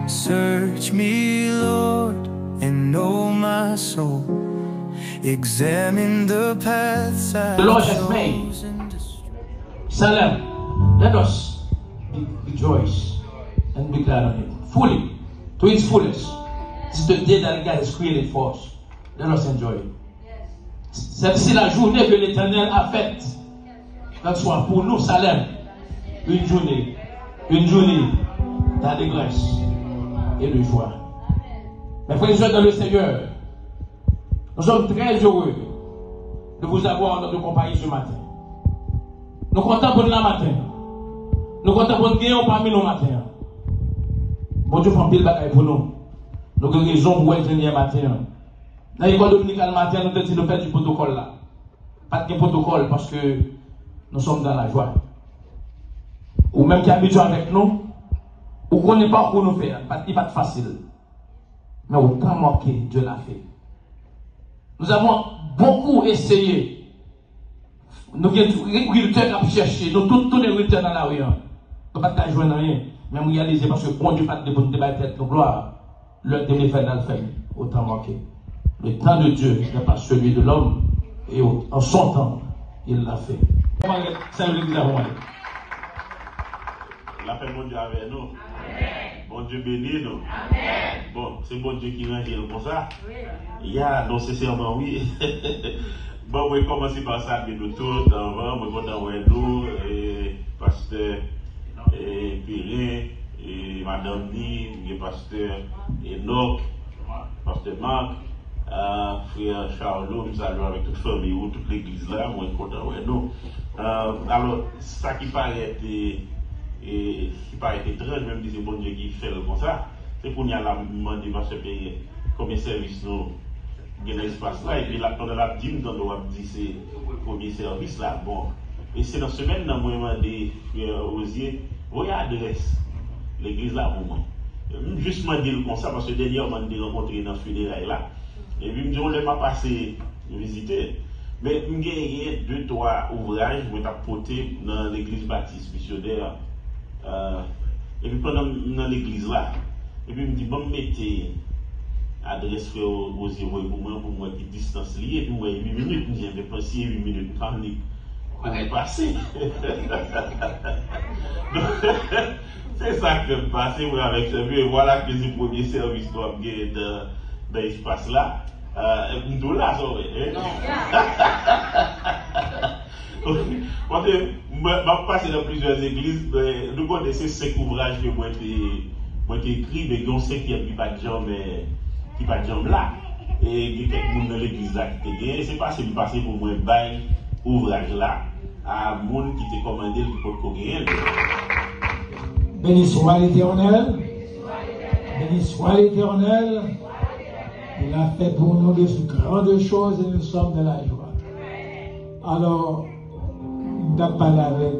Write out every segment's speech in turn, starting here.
Search me, Lord, and know my soul. Examine the paths I've The Lord has made. Salem, let us rejoice and be glad on it. Fully, to its fullest. It's the day that God has created for us. Let us enjoy it. C'est la journée que l'Éternel a faite. Que ce soit pour nous, Salem, une journée d'allégresse et de joie. Mes frères et sœurs dans le Seigneur, nous sommes très heureux de vous avoir dans notre compagnie ce matin. Nous sommes contents pour le matin. Nous sommes contents pour nous gagner parmi nos matins. Bon Dieu fait un pile bagaille pour nous. Nous avons raison pour être dernier matin. Dans l'école dominicale matin, nous avons dit de faire du protocole là. Pas de protocole parce que nous sommes dans la joie. Ou même qui habitué avec nous, ou qu'on n'est pas où nous faire. Il n'est pas facile. Mais autant marqué, Dieu l'a fait. Nous avons beaucoup essayé. Nous avons résultats à chercher. Nous tous les résultats dans la rue. Nous n'avons pas joué rien. Mais nous réalisons parce que bon Dieu fait de débat tête de gloire. Le demi fait dans le fait. Autant marqué. Le temps de Dieu n'est pas celui de l'homme. Et en son temps, il l'a fait. Comment ça veut dire la paix de Dieu avec nous. Amen. Bon Dieu bénit nous. Amen. Bon, c'est bon Dieu qui rend comme ça. Oui. Il y a, non, sincèrement, oui. Bon, on va commencer par ça, mais nous tous, on va dans nous, pasteur Périn, et Madame Ni, et pasteur Enoch, pasteur Marc, frère Charlot, nous saluons avec toute famille ou toute l'église là, on est content avec nous. Alors, ça qui paraît et qui paraît étrange, même si c'est bon Dieu qui fait comme ça, c'est pour nous demander parce que combien de services nous avons l'espace là, et puis là, on a dit, on a dit c'est le premier service là. Bon, et c'est dans la semaine, nous avons demandé aux yeux, voyez l'adresse, l'église là pour moi. Justement dire comme ça, parce que dernièrement, on a rencontré dans ce funérail là, et puis on l'a pas passé visiter. Mais il y a 2-3 ouvrages qui ont apporté dans l'église baptiste missionnaire. Et puis pendant dans l'église là, et puis il me dit, bon, mettez adresse aux yeux pour moi qui distance liée, et puis moi 8 minutes, j'ai pensé 8 minutes, on est passé. C'est ça que je passe avec ce vieux, et voilà que c'est le premier service doit gagner dans l'espace là. Nous là, ça va. Je passe dans plusieurs églises, nous connaissons 5 ouvrages que moi j'ai écrits, mais dont 5 qui n'ont pas de jambes là. Et il y a quelques dans l'église là qui te gagne. C'est pas ce qui passe pour moi, bail ouvrage là, à monde qui te commandé, qui peut courir. Béni soit l'Éternel. Béni soit l'Éternel. Il a fait pour nous de grandes choses et nous sommes de la joie. Alors, on a parlé avec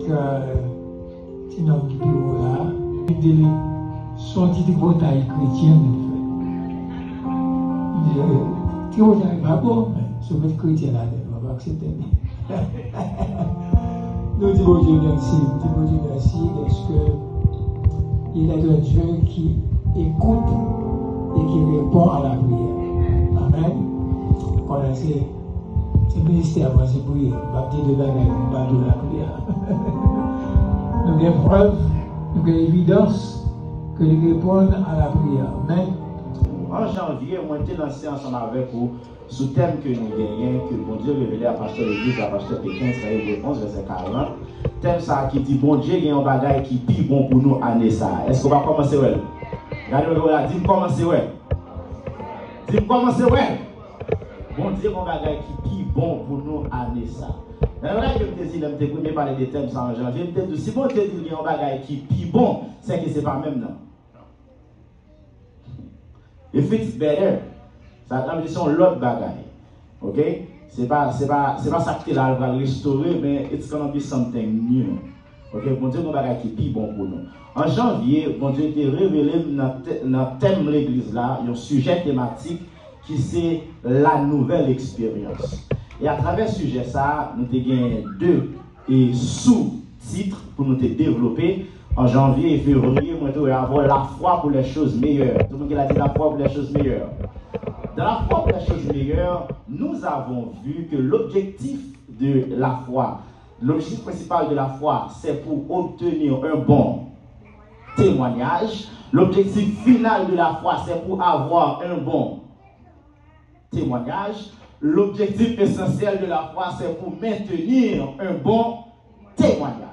Tinom qui est là. Il dit son petit bataille chrétienne. Il dit tu n'es pas bon, mais ce petit chrétien là, on va accepter. Nous disons Dieu merci, parce qu'il est un Dieu qui écoute et qui répond à la prière. Amen. Voilà, c'est le ministère, moi, c'est prier. Baptiste de la prière. Nous avons preuve, nous avons évidence que nous répondons à la prière. Amen. En janvier, on était lancé ensemble avec vous sous thème que nous gagnons, que bon Dieu révélé à pasteur l'église, à pasteur Pékin, ça y est, 11, verset 40. Thème ça qui dit, bon Dieu, il y a un bagage qui est plus bon pour nous année ça. Est-ce qu'on va commencer, ouais? Regardez, dis-moi commencer, ouais. Dis-moi commencer, ouais. Bon Dieu, mon bagage qui est plus bon pour nous année ça. Alors là, je me dis, je me parler des thèmes ça en janvier. Je me dis, si bon Dieu dit qu'il y a un bagage qui est plus bon, c'est que ce n'est pas même non. If it's better, ça a dit son l'autre bagaille. Ok? C'est pas ça que là va restaurer, mais it's gonna be something new. Ok? Bon Dieu, mon bagaille qui est plus bon pour nous. En janvier, bon Dieu était révélé dans le thème de l'église là, un sujet thématique qui c'est la nouvelle expérience. Et à travers ce sujet ça, nous avons 2 sous-titres pour nous développer. En janvier et février, moi, je vais avoir la foi pour les choses meilleures. Tout le monde qui a dit la foi pour les choses meilleures. Dans la foi pour les choses meilleures, nous avons vu que l'objectif de la foi, l'objectif principal de la foi, c'est pour obtenir un bon témoignage. L'objectif final de la foi, c'est pour avoir un bon témoignage. L'objectif essentiel de la foi, c'est pour maintenir un bon témoignage.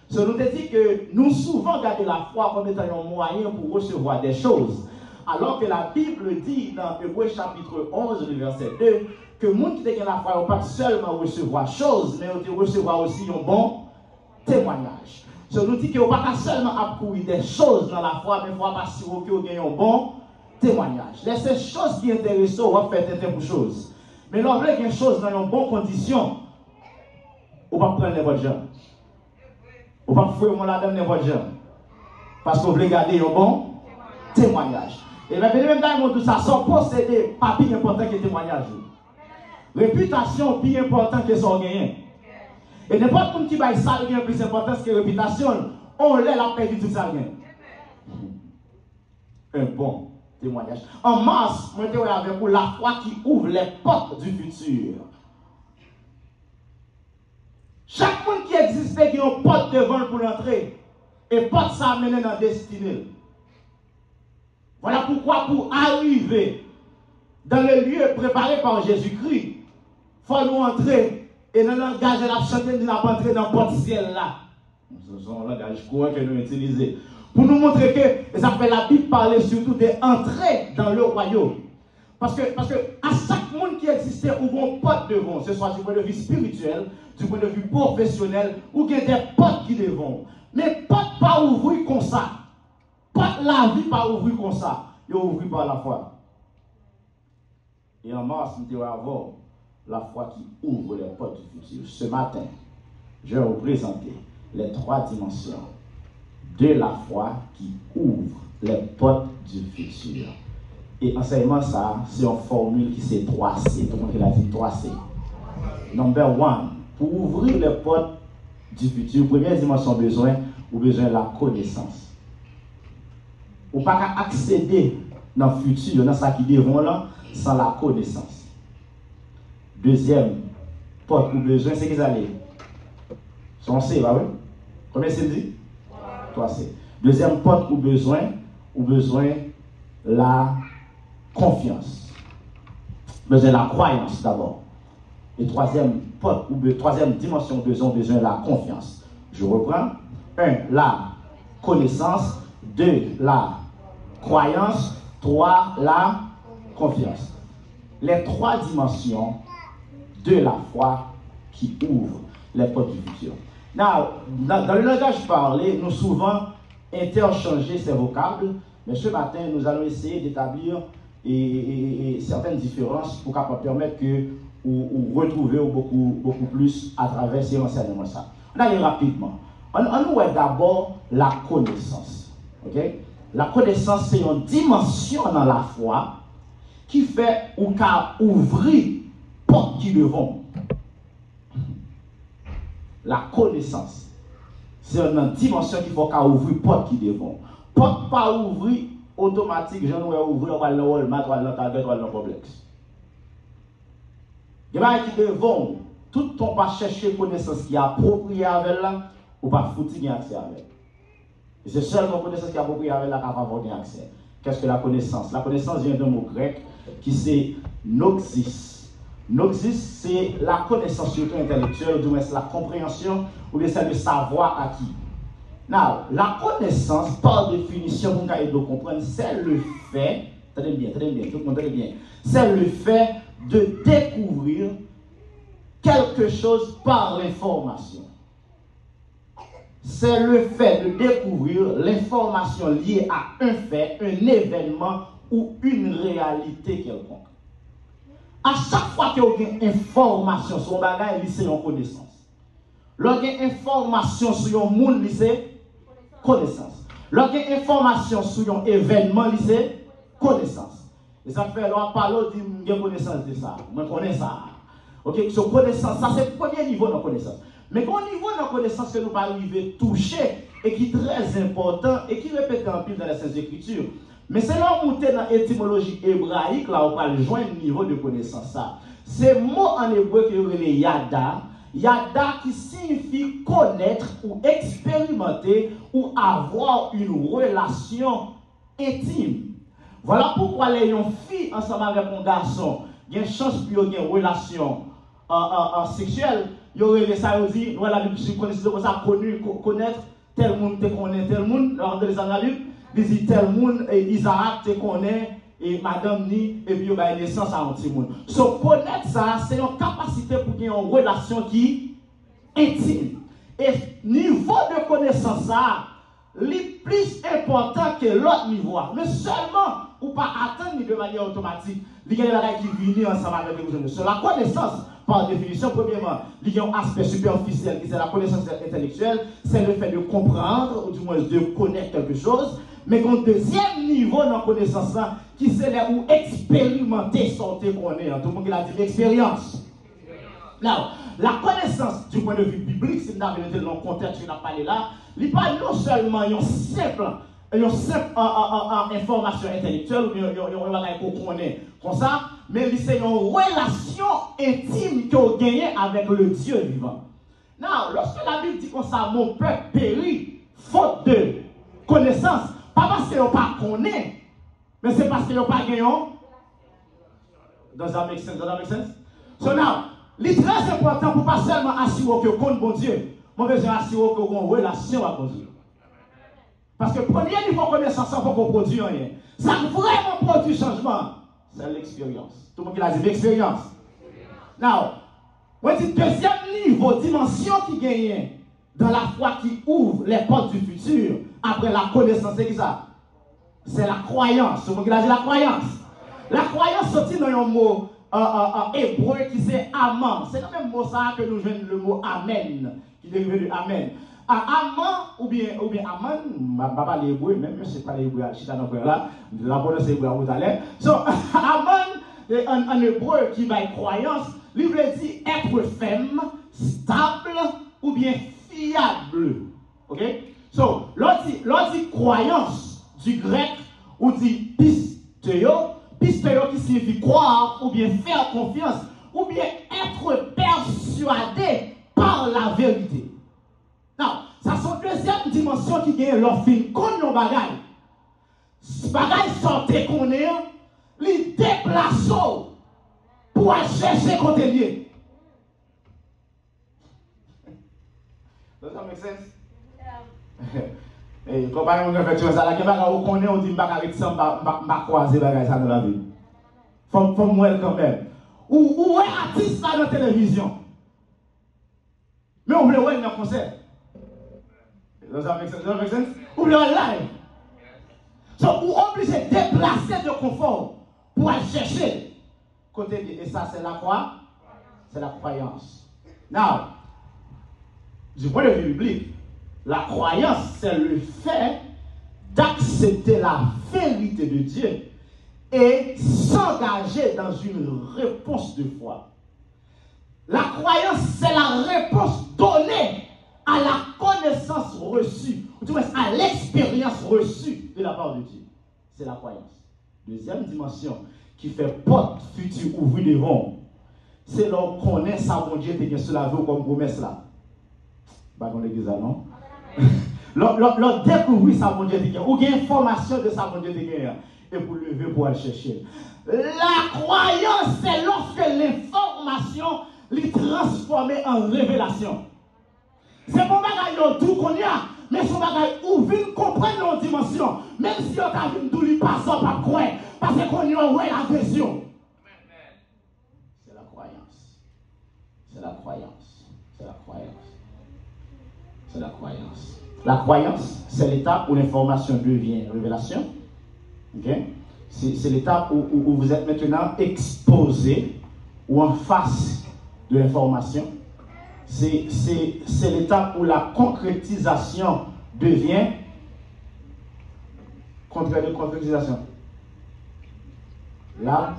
Ça nous dit que nous souvent regardons la foi comme étant un moyen pour recevoir des choses. Alors que la Bible dit dans Hébreux chapitre 11, le verset 2, que les gens qui ont la foi ne pas seulement recevoir choses, mais ils recevoir aussi un bon témoignage. Ça nous dit que vous ne pouvez pas seulement accourir des choses dans la foi, mais il faut pas assurer que vous avez un bon témoignage. Ces choses qui intéressent, on va faire des choses. Mais lorsque vous avez des choses dans une bonne condition, on ne va pas prendre les bonnes gens. On ne va pas faire la donne les bonnes gens. Parce que vous voulez garder un bon témoignage. Et bien, même dans tout ça, sans posséder, pas plus important que le témoignage. Réputation plus important que son gain. Et n'importe qui va ça gain plus important que réputation, on l'a perdu tout ça gain. Un bon témoignage. En mars, moi je avec vous la foi qui ouvre les portes du futur. Chaque monde qui existait qui a une porte devant pour l'entrée, et porte ça amène dans la destinée. Voilà pourquoi pour arriver dans le lieu préparé par Jésus-Christ, il faut nous entrer et dans le langage de la chanter, nous pas entrer dans le porte ciel là. C'est un langage courant que nous utilisons. Pour nous montrer que ça fait la Bible parler surtout d'entrer dans le royaume. Parce que à chaque monde qui existait, où on porte devant, ce soit du point de vue spirituel, du point de vue professionnel, ou qu'il y a des portes qui devant. Mais porte pas ouvrir comme ça. Porte la vie pas ouvrir comme ça. Il ouvrir par la foi. Et en mars, nous devons avoir la foi qui ouvre les portes du futur. Ce matin, je vais vous présenter les 3 dimensions de la foi qui ouvre les portes du futur. Et enseignement ça, c'est une formule qui c'est 3C. Tout le monde a dit 3C. Number 1, pour ouvrir les portes du futur, première dimension besoin de la connaissance. Ou pas accéder dans le futur, dans ce qui devant là, sans la connaissance. Deuxième porte ou besoin, c'est qu'ils allaient. Son C, bah oui. Combien c'est dit? 3C. Deuxième porte ou besoin la confiance. Besoin la croyance d'abord. Et troisième porte ou troisième dimension besoin la confiance. Je reprends. 1, la connaissance. 2, la croyance. 3, la confiance. Les 3 dimensions de la foi qui ouvrent les portes du futur. Now, dans le langage parlé, nous souvent interchanger ces vocables, mais ce matin, nous allons essayer d'établir certaines différences pour permettre que vous retrouviez beaucoup plus à travers ces enseignements. On va aller rapidement. On voit d'abord la connaissance. Okay? La connaissance, c'est une dimension dans la foi qui fait ou qu'à ouvrir porte qui devant. La connaissance, c'est une dimension qu'il faut qu'à ouvrir porte qui devant. Porte pas ouvrir automatique, j'en ai ouvrir, on va le Walmart, on va le Target, on va le complexe. Il y a qui devant, tout ton pas chercher connaissance qui est appropriée avec là, ou pas foutu qui accès avec. Et c'est seulement connaissance qui est appropriée avec là qui va avoir accès. Qu'est-ce que la connaissance? La connaissance vient d'un mot grec qui c'est noxis. Noxis, c'est la connaissance surtout intellectuelle, ou du moins c'est la compréhension, ou bien c'est le savoir acquis. Now, la connaissance, par définition, vous pouvez comprendre, c'est le fait, tenez bien, tout le monde tenez bien, c'est le fait de découvrir quelque chose par l'information. C'est le fait de découvrir l'information liée à un fait, un événement ou une réalité quelconque. À chaque fois que vous avez une information sur un bagage, c'est une connaissance. Lorsque vous avez une information sur un monde, c'est connaissance. Lorsque vous avez une information sur un événement, c'est connaissance. Et ça fait, on parle de connaissance de ça. Je connais ça. Ok, connaissance, ça c'est le premier niveau de connaissance. Mais au niveau de la connaissance que nous allons arriver toucher, et qui est très important et qui répète en pile dans les Saintes Écritures. Mais c'est là où on est dans l'étymologie hébraïque, là on va joindre le niveau de connaissance. Ça. C'est mot en hébreu qui est le yada. Yada qui signifie connaître ou expérimenter ou avoir une relation intime. Voilà pourquoi les filles ensemble avec un garçon, il y a une chance pour avoir une relation sexuelle. Il y aurait ça, il dit, nous la Bible, si vous connaissez comme ça, connaître tel monde te connaît, tel monde, dans les Bible, il dit tel monde, Isaac te connaît, et madame ni, et puis il y a une naissance à un petit monde. So, connaître ça, c'est une capacité pour avoir une relation qui est intime. Et niveau de connaissance, ça, est plus important que l'autre niveau. Mais seulement, ou pas atteindre de manière automatique, il y a des choses qui viennent ensemble avec vous. Sur la connaissance, par définition, premièrement, il y a un aspect superficiel qui est la connaissance intellectuelle, c'est le fait de comprendre, ou du moins de connaître quelque chose. Mais un deuxième niveau dans la connaissance, qui c'est là où expérimenter sortir qu'on est. Tout le monde a dit l'expérience. Now, la connaissance du point de vue biblique, si nous avons été dans le contexte qu'on a parlé là, il n'est pas non seulement une simple information intellectuelle ou une qu'on connaît comme ça, mais c'est une relation intime qu'on gagne avec le Dieu vivant. Now, lorsque la Bible dit comme ça, mon peuple périt faute de connaissance, pas parce qu'ils n'ont pas connaît, mais c'est parce qu'ils n'ont pas gagné. Does that make sense? Does that make sense? So now, il est très important pour pas seulement assurer que vous connaissez bon Dieu, mais besoin assurer que vous avez une relation avec Dieu. Parce que premier niveau de connaissance, il faut qu'on produise rien. Ça vraiment produit changement. C'est l'expérience. Tout le monde a dit l'expérience. Now, on dit deuxième niveau, dimension qui gagne dans la foi qui ouvre les portes du futur après la connaissance, c'est ça. C'est la croyance. Tout le monde a dit la croyance. La croyance sortit dans un mot hébreu qui c'est amen. C'est le même mot ça que nous jouons le mot amen, qui dérive de amen. Amen ou bien amen, papa l'hébreu, même si c'est pas l'hébreu, je suis dans là, la bonne c'est l'hébreu vous allez. So, amen, en hébreu qui va être croyance, il veut dire être ferme, stable ou bien fiable. Ok? So, l'on dit croyance du grec ou dit pisteo qui signifie croire ou bien faire confiance ou bien être persuadé par la vérité. Non, ça sont deuxième dimension qui gagne leur film. Qu'on nos bagailles. Ce bagaille sortait qu'on est, les déplace pour aller chercher côté lié. Does that make sense? Et quand on fait ça, là, on connaît, on dit que avec ça, on va croiser ça dans la vie. Faut moi quand même. Ou est artiste dans la télévision. Mais on veut voir dans le concert. Does that make sense? Ou le live. So, ou obligé de déplacer de confort pour aller chercher. Côté et ça, c'est la quoi? C'est la croyance. Now, du point de vue biblique, la croyance, c'est le fait d'accepter la vérité de Dieu et s'engager dans une réponse de foi. La croyance, c'est la réponse donnée à la connaissance reçue, ou du moins à l'expérience reçue de la part de Dieu. C'est la croyance. Deuxième dimension qui fait porte future ouvrir devant, c'est l'on connaît sa bon Dieu qui est sur la vie comme promesse là. Pas dans l'église là, non? L'on découvrir sa bon Dieu qui est, ou bien information de sa bon Dieu qui est, et pour lever pour aller chercher. La croyance, c'est lorsque l'information est transformée en révélation. C'est pour bagage tout qu'on y a, mais son bagage ouvre, comprendre nos dimensions. Même si on a vu tout lui passer par quoi, parce qu'on y a la vision. C'est la croyance. C'est la croyance. C'est la croyance. C'est la croyance. La croyance, c'est l'étape où l'information devient révélation. Okay? C'est l'étape où vous êtes maintenant exposé ou en face de l'information. C'est l'étape où la concrétisation devient concrétisation. Labs.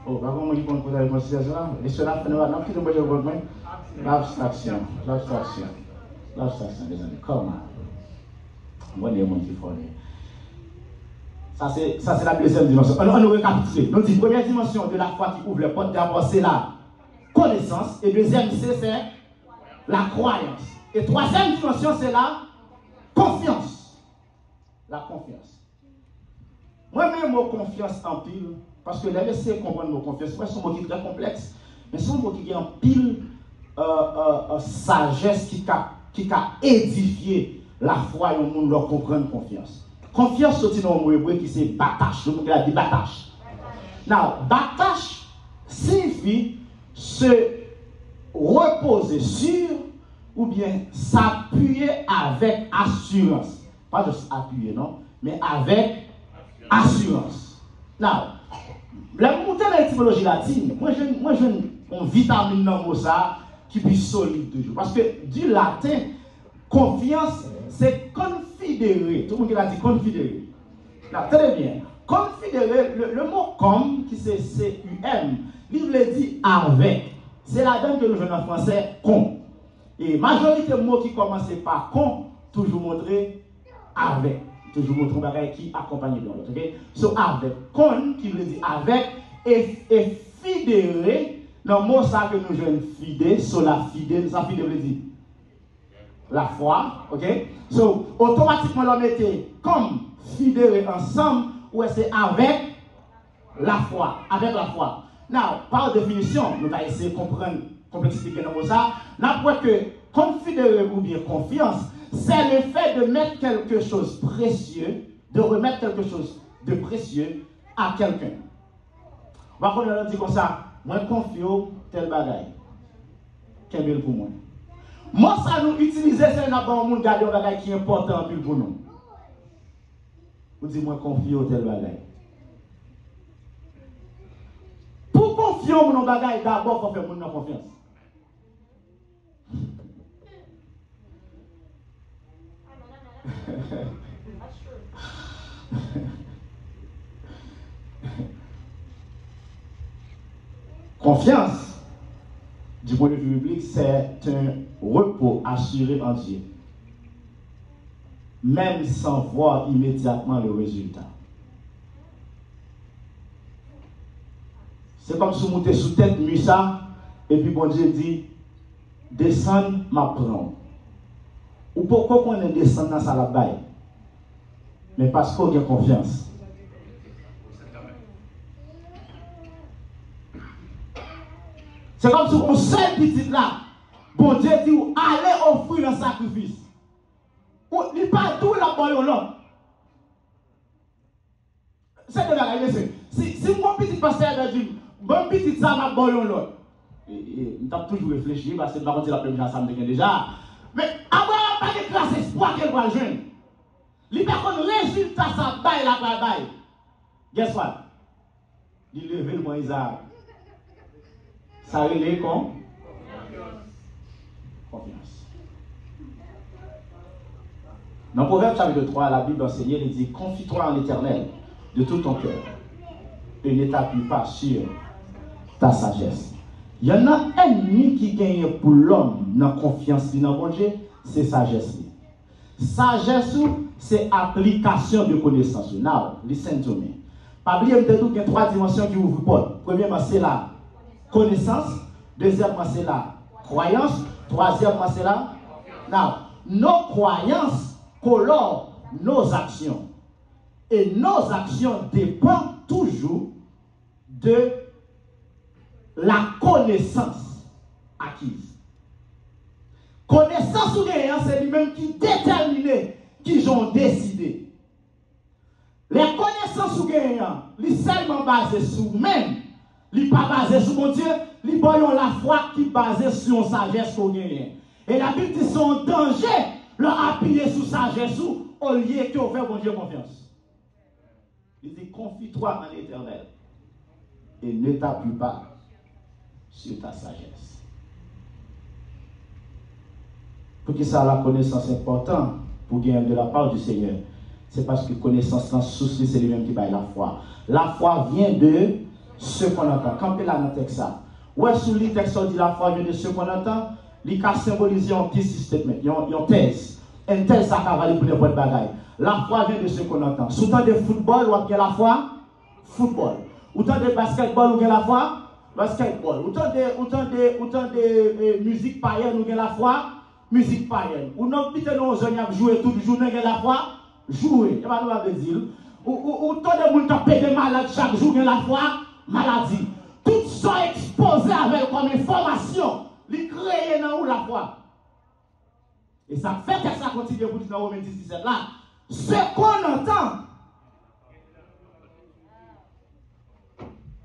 Oh, comment il prend la concrétisation là? Les cela, non, qui ne peut pas. L'abstraction, les amis. Comment? Moi, les gens qui font. Ça, c'est la deuxième dimension. On nous récapitule. Donc, la première dimension de la foi qui ouvre les portes d'abord, c'est la connaissance. Et deuxième, c'est la croyance. Et troisième dimension, c'est la confiance. La confiance. Moi-même, mon confiance en pile, parce que les laisser comprendre nos confiances, c'est un mot qui est très complexe, mais c'est un mot qui est en pile sagesse qui a édifié la foi et le monde leur comprendre confiance. Confiance, c'est un mot hébreu qui c'est batache. Le mot qui a dit batache. Now, batache signifie se reposer sur ou bien s'appuyer avec assurance. Pas juste appuyer, non, mais avec assurance. Now, la montée de l'étymologie latine, moi je une vitamine dans le mot ça qui est solide toujours. Parce que du latin, confiance, c'est confidérer. Tout le monde a dit confidérer. Là, très bien. Confidérer, le mot comme, qui c'est C-U-M, il veut dire avec. C'est la donne que nous jouons en français, con. Et majorité de mots qui commencent par con, toujours montrer avec. Toujours montrer un bagage qui accompagne de l'autre. Okay? So, avec. Con, qui veut dire avec, et fidérer, dans le mot ça que nous jouons fidé, so la fidèle, ça fidèle veut dire la foi, ok? So, automatiquement, l'on mettait comme fidèle ensemble, ou c'est avec la foi, avec la foi. Now, par définition, nous allons essayer de comprendre la complexité de ça. N'importe que confidérer ou bien confiance, c'est le fait de mettre quelque chose de précieux, de remettre quelque chose de précieux à quelqu'un. On va connaître dit comme ça, moi confie tel bagaille. Quel bel pour moi. Moi ça nous utiliser c'est un bon monde garder un bagaille qui est important pour nous. Vous dites moi confie tel bagaille. Pour confier mon bagaille d'abord faut faire mon confiance. Confiance, du point de vue biblique, c'est un repos assuré en Dieu, même sans voir immédiatement le résultat. C'est comme si vous montez sous tête Musa, et puis bon Dieu dit, descends, m'apprends. Ou pourquoi on est descend dans sa baille? Mais parce qu'on a confiance. C'est comme si on seul petit là, bon Dieu dit, allez offrir un sacrifice. Il n'est pas tout la boyau là. C'est de la réalité. Si mon petit pasteur a dit, bon petit ça m'a boyau là. Il t'a toujours réfléchi parce que je ne vais pas dire la première ça me déjà. Mais Abraham n'a pas de classe espoir qu'elle va jeune. Il n'a pas de résultat ça baille la baille. Guess what? Il lève le moins Isaac. Ça relève comme confiance. Dans Proverbe chapitre 3, la Bible enseigne, il dit, confie-toi en l'Éternel de tout ton cœur et ne t'appuie pas sur ta sagesse. Il y en a un ennemi qui gagne pour l'homme dans la confiance dans bon Dieu, c'est sagesse. Sagesse, c'est application de connaissance. Now, listen to me. Pas oublier que il y a trois dimensions qui ouvrent porte. Premièrement, c'est la connaissance. Deuxièmement, c'est la croyance. Troisièmement, c'est la... Now, nos croyances colorent nos actions. Et nos actions dépendent toujours de la connaissance acquise. Connaissance ou gagnant, c'est lui-même qui détermine, qui ont décidé. Les connaissances ou gagnant, ils sont seulement basées sur vous-même. Ils ne sont pas basées sur mon Dieu, ils ont la foi qui est basée sur une sagesse qu'on gagne. Et la Bible dit son danger, leur appuyer sur sagesse au lieu que vous faites mon Dieu confiance. Il dit confie-toi en l'Éternel et ne t'appuie pas sur ta sagesse. Pour que ça, la connaissance est importante pour gagner de la part du Seigneur. C'est parce que connaissance, dans souci, c'est lui-même qui baille la foi. La foi vient de ce qu'on entend. Quand on a dans le texte, Ouais, sous le texte dit la foi vient de ce qu'on entend, il a symbolisé un petit système, une thèse. Une thèse, ça va aller pour les bonnes bagailles. La foi vient de ce qu'on entend. Sous temps de football, ou bien la foi, football. Ou temps de basketball, ou bien la foi, basketball. Ou temps de musique païenne, ou bien la foi, musique païenne. Ou non, peut-être nous, on jouer toute journée, ou bien la foi, jouer. Et pas nous dire. Ou tant de monde qui paye des malades chaque jour, ou bien la foi, maladie. Tout ça exposé avec comme information, les créer dans où la foi. Et ça fait que ça continue pour dire dans Romains 17 là. Ce qu'on entend,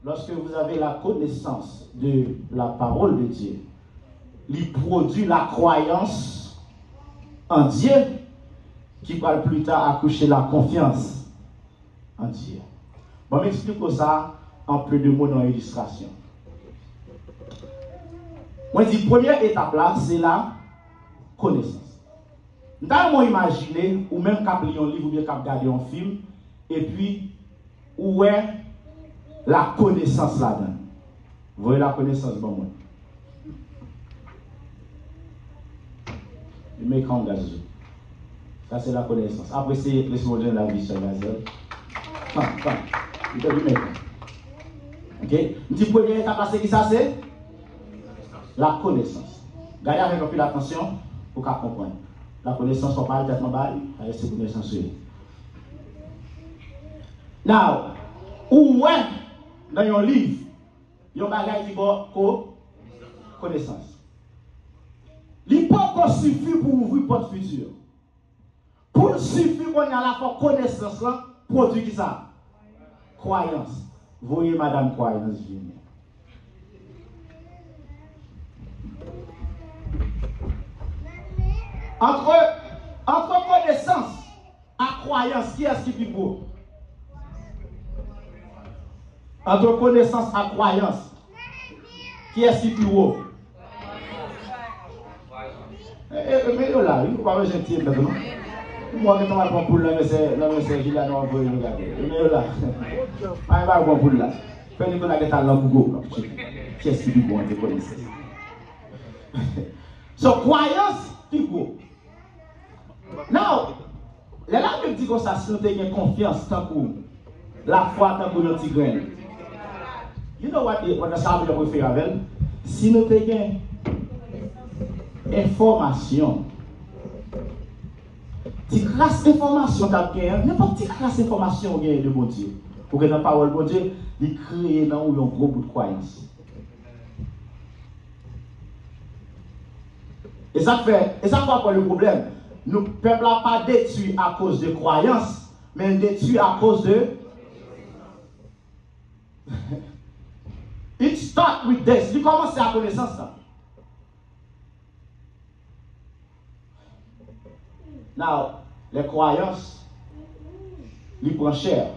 lorsque vous avez la connaissance de la parole de Dieu, il produit la croyance en Dieu qui va plus tard accoucher la confiance en Dieu. Bon, m'explique ça en peu de mots dans l'illustration. Moi, je dis, première étape là, c'est la connaissance. Nous avons imaginé, ou même quand on lit un livre ou bien quand on regarde un film, et puis, où est la connaissance là-dedans? Vous voyez la connaissance, bon, moi. Le mec en gaz. Ça, c'est la connaissance. Après, c'est les modèles de la vie sur la gazelle. Il doit lui mettre. Ok? Une petite première étape, c'est qui ça, c'est? La connaissance. Gardez avec un peu d'attention pour qu'on comprenne. La connaissance, on parle tellement bas, avec cette connaissance. Now, où est dans un livre, il y a un bagage qui dit connaissance. L'hypocrisie suffit pour ouvrir porte future. Pour suffire qu'on ait la connaissance, produit qui ça? Croyance. Voyez madame croyance venir. Entre connaissance et croyance, qui est-ce qui est plus beau? Entre connaissance et croyance, qui est-ce qui est plus beau? Mais là, il ne faut pas me gentil maintenant. Moi, je ne vais pas pour là, mais c'est Gilles, non, vous regarder. Mais là, je ne vais pas pour là. Fais-le que la guitare là, Google. Qui est-ce qui est plus beau? Entre connaissance. So, croyance, plus beau. Now, les langues disent comme ça, si nous avons confiance, tant que la foi, tant que notre grain. You know what the Bible will faire avec? Si nous avons information, tu grâce information, n'importe quelle grâce information de bon Dieu. Pour que dans la parole de bon Dieu, il crée dans un gros bout de croyance. Et ça fait quoi le problème? Nous, le peuple n'a pas détruit à cause de croyance, mais détruit à cause de. It start with this. Il commence à connaissance ça. Now, les croyances, ils prennent cher.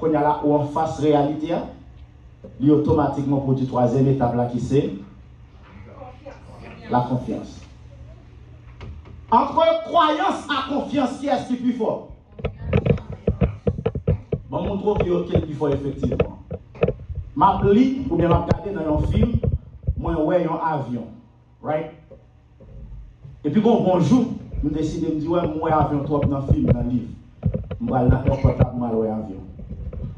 Quand il y a là où on face réalité, ils automatiquement produit troisième étape là qui c'est la confiance. Entre croyance et confiance, qui est-ce qui est plus fort? Bon, je montre qui est le plus fort effectivement. Ma pli, ou bien ma regarder dans un film, moi je vois un avion, right? Et puis bonjour, je décide de me dire, ouais, moi avion trop dans le film, dans le livre. Je vais aller dans l'aéroport là pour aller avion.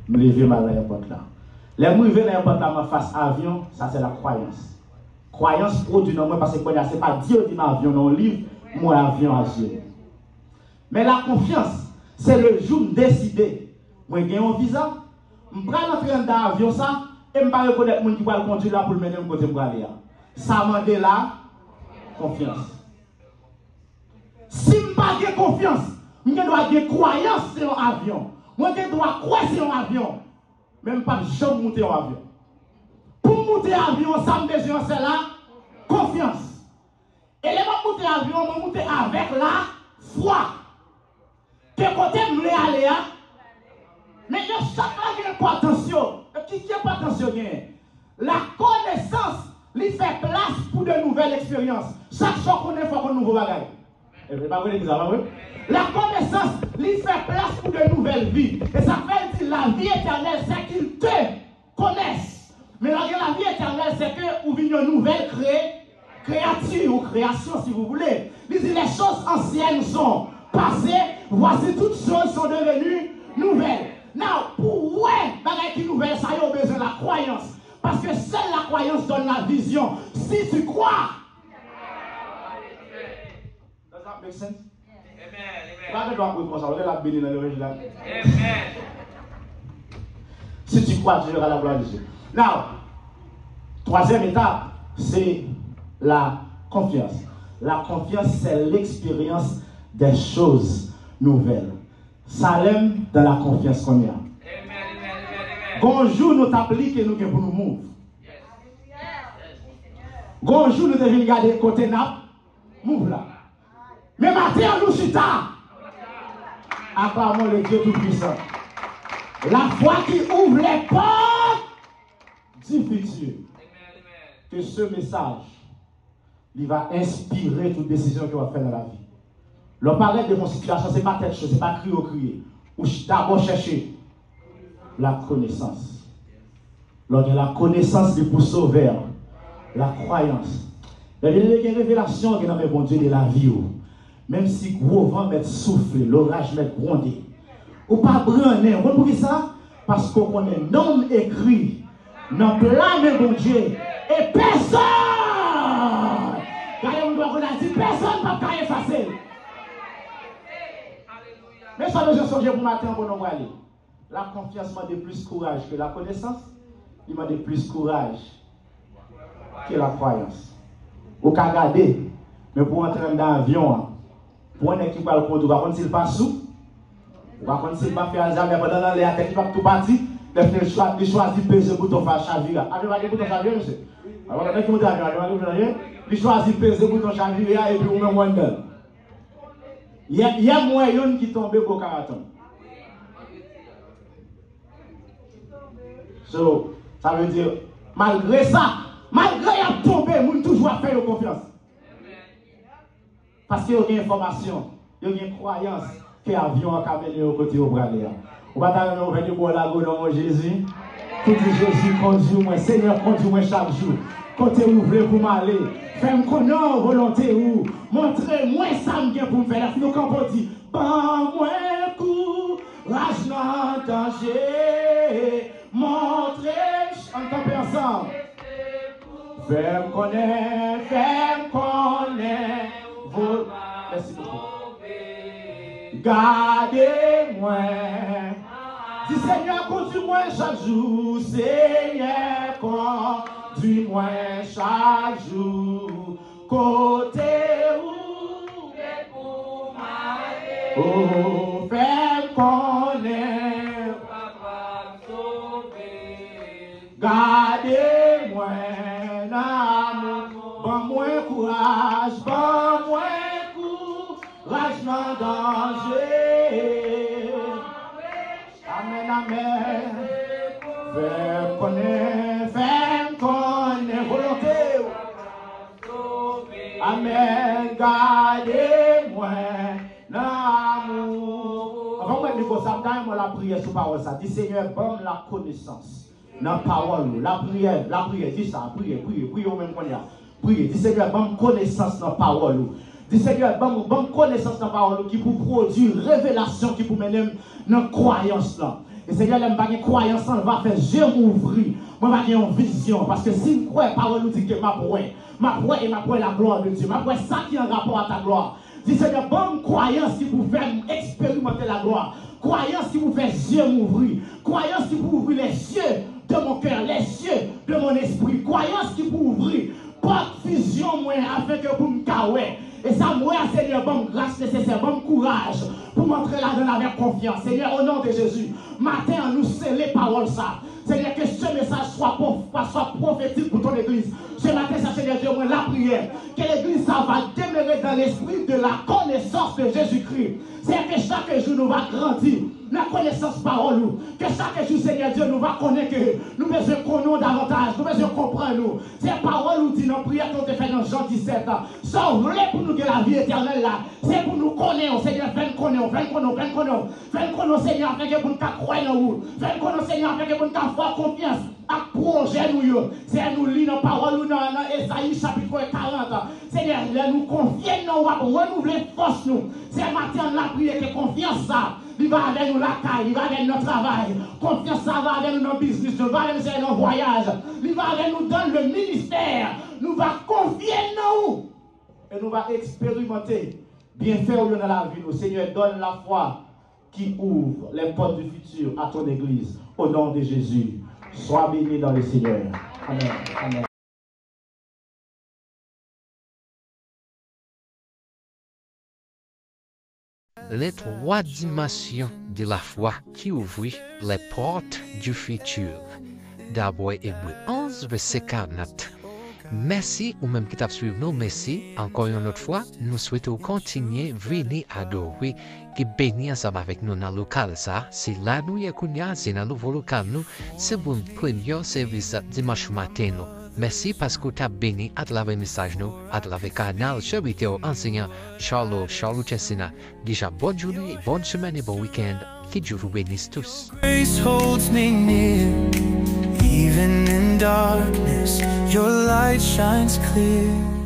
Je me lever mal dans l'aéroport là. Les gens qui viennent dans l'aéroport là, face à avion, ça c'est la croyance. Croyance produit dans moi parce que ce n'est pas Dieu qui m'a avion dans le livre, moi avion à Dieu. Mais la confiance, c'est le jour de décider. Moi j'ai un visa, je prends l'entrée dans l'avion ça, et je ne vais pas reconnaître les gens qui vont conduire là pour le mener au côté pour aller. Ça m'a dit la confiance. Si je n'ai pas de confiance, je dois avoir croyance sur un avion. Moi, je dois croire sur un avion. Même pas jamais monter en avion. Pour monter en avion, ça me besoin c'est la confiance. Et les gens monter en avion, je monter avec la foi. Que côté me aller, mais chaque fois qu'il n'y a pas attention, qui n'a pas attention, la connaissance lui fait place pour de nouvelles expériences. Chaque fois qu'on est, il faut qu'on nouveau bagage. La connaissance lui fait place pour de nouvelles vies. Et ça fait dire la vie éternelle, c'est qu'il te connaisse. Mais la vie éternelle, c'est une nouvelle créature ou création, si vous voulez. Il dit les choses anciennes sont passées, voici toutes choses sont devenues nouvelles. Now, pour ouais, qui nouvelle, ça y a besoin de la croyance. Parce que seule la croyance donne la vision. Si tu crois. Does that make sense? Si tu crois, tu verras la gloire de Dieu. Now, troisième étape, c'est la confiance. La confiance, c'est l'expérience des choses nouvelles. Salem dans la confiance qu'on a. Bonjour, nous t'appliquons et nous pour nous mouvoir. Bonjour, nous devons regarder côté nap, mouve là. Mais matin, nous chita. Acclamons le Dieu Tout-Puissant. La foi qui ouvre les portes du futur. Que ce message, il va inspirer toute décision que va faire dans la vie. Le parler de mon situation, ce n'est pas telle chose, ce n'est pas crier ou crier. Ou d'abord chercher la connaissance. Lorsque la connaissance est pour sauver, la croyance. Il y a une révélation qui est dans le bon Dieu de la vie. Même si gros vent met souffler, l'orage met gronder. Ou pas branler. Vous comprenez ça? Parce qu'on connaît nom écrit dans le plan de bon Dieu. Et personne, regardez, on a dit, personne ne peut effacer. Mais ça, je songe pour matin, pour nous aller. La confiance m'a de plus courage que la connaissance. Il m'a de plus courage que la croyance. Vous pouvez regarder, mais pour entrer dans l'avion, pour un équipe à le conduire, par contre, s'il passe sous, par contre, s'il va faire jamais pendant les attaques, il va tout partir, il choisit de peser le bouton chavirer. Avez-vous le bouton chavirer, monsieur? Alors, il choisit de peser le bouton chavirer et puis on met moins de. Il y a moyen qui tombe pour le marathon. So, ça veut dire, malgré ça, malgré qu'il a tombé, il toujours faire confiance. Parce qu'il y a une information, il y a une croyance que l'avion a mené au côté au bras. On va venir pour la go dans Jésus. Tout Jésus conduis-moi, Seigneur conduis-moi chaque jour. Côté où vous voulez pour m'aller, fais-moi connaître volonté où, montrez-moi ça me pour me faire. Nous quand on dit, pas moi courage dans danger, montrez en tant que personne. Fais-moi connaître, merci beaucoup. Gardez-moi. Dis Seigneur, conduis-moi chaque jour. Seigneur, conduis-moi chaque jour. Côté où pour m'aller. Oh, fais-moi connaître. Gardez-moi. Bon-moi courage, bon-moi courage dans danger. Amen, amen. Fais-moi connaître volonté. Amen, gardez-moi l'amour. Avant de dire ça, dans la prière sous parole, ça dit Seigneur, donne la connaissance. Dans la parole, la prière, dis ça, priez au même qu'on y a. Priez, dis Seigneur, bonne connaissance dans la parole. Dis Seigneur, bonne connaissance dans la parole qui pour produire révélation, qui pour mener dans la croyance là. Et Seigneur, je n'ai pas de croyance, on va faire, je m'ouvrir. Moi, je vais une vision. Parce que si je crois, la parole nous dit que ma foi et ma foi la gloire de Dieu. Ma foi, ça qui est en rapport à ta gloire. Dis Seigneur, bonne croyance qui vous fait expérimenter la gloire. Croyance qui vous fait yeux m'ouvrir. Croyance qui vous ouvrir les yeux de mon cœur, les yeux de mon esprit. Croyance qui vous ouvrir. Pas de fusion, moi, afin que vous me caouez. Et ça, moi, Seigneur, bonne grâce nécessaire, bon courage pour m'entrer là-dedans avec confiance. Seigneur, au nom de Jésus, matin, nous sceller parole ça. Seigneur, que ce message soit prophétique pour ton église. Ce matin, ça, Seigneur Dieu, moi, la prière, que l'église, ça va demeurer dans l'esprit de la connaissance de Jésus-Christ. C'est que chaque jour, nous va grandir. La connaissance parole, que chaque jour, Seigneur Dieu, nous va connaître que nous besoin connaître davantage, nous besoin comprendre nous. C'est parole nous dit dans la prière qu'on te fait dans Jean 17. Ça, voulez pour nous que la vie éternelle là, c'est pour nous connaître, Seigneur, fais-nous connaître, Seigneur, afin que nous croyons en nous. Fais-nous connaître, Seigneur, afin que nous avoir confiance à projet nous. C'est nous lire dans parole dans Esaïe chapitre 40. Seigneur, nous confions, nous renouveler force nous. C'est matin la prière que confiance ça. Il va avec nous la caille, il va avec notre travail. Confiance ça va avec nous nos business, il va avec nous nos voyages. Il va avec nous dans le ministère. Nous va confier nous. Et nous va expérimenter bien faire dans la vie. Nous, Seigneur, donne la foi qui ouvre les portes du futur à ton église. Au nom de Jésus. Sois béni dans le Seigneur. Amen. Amen. Les trois dimensions de la foi qui ouvrent les portes du futur. D'abord, Hébreux 11, verset 40. Merci, ou même qui t'a suivi nous, merci. Encore une autre fois, nous souhaitons continuer à venir adorer, qui bénir ensemble avec nous dans le local. Ça, c'est là nous y est, c'est dans le nouveau local, nous, c'est bon premier service dimanche matin. Nous. Merci parce que tu as béni à travers le message, nous, à travers le canal, serviteur enseignant Charles Chessina. Déjà, bonne journée, bonne semaine et bon week-end. Que Dieu vous bénisse tous. Grace holds me near, even in darkness, your light shines clear.